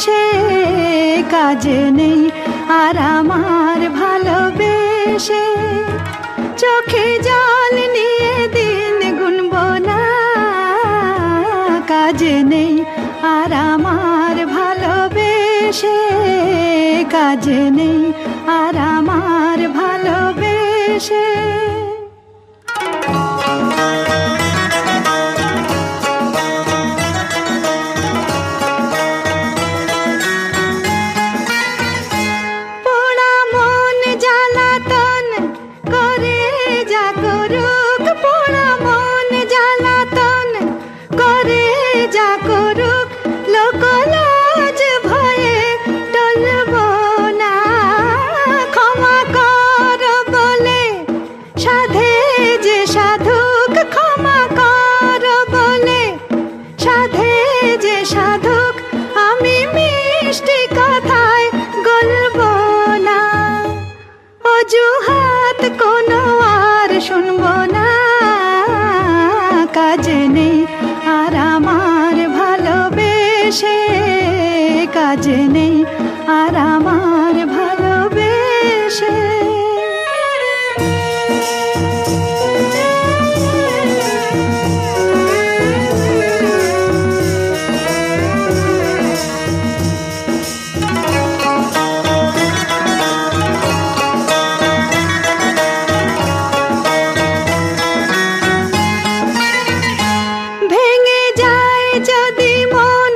ভালোবেসে কাজে নেই আর আমার ভালোবেসে চোখে জল নিয়ে দিন গুনব না কাজে নেই আর আমার ভালোবেসে কাজে নেই আর আমার ভালোবেসে অজুহাত কোনো আর শুনবো না কাজে নেই আর আমার ভালোবেসে কাজে নেই আর আমার ভালোবেসে যদি মন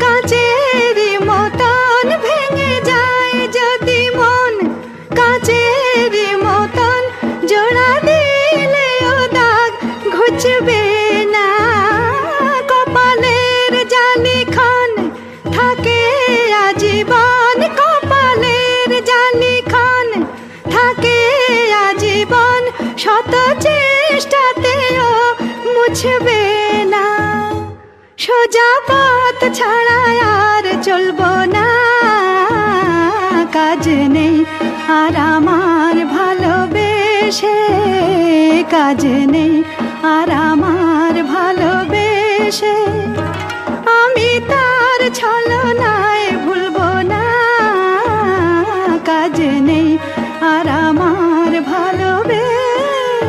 কাচেরি মতন ভেঙে যায় যদি মন কাচেরি মতন জোড়া দিলেও দাগ ঘুচবে না কপালের জালিখান থাকে আজীবন কপালের জালিখান থাকে আজীবন শত চেষ্টাতেও মুছবে না সোজা পথ ছাড়া আর চলবো না কাজ নেই আর আমার ভালোবেসে কাজ নেই আর আমার ভালোবেসে আমি তার ছলনায় ভুলবো না কাজ নেই আর আমার ভালোবেসে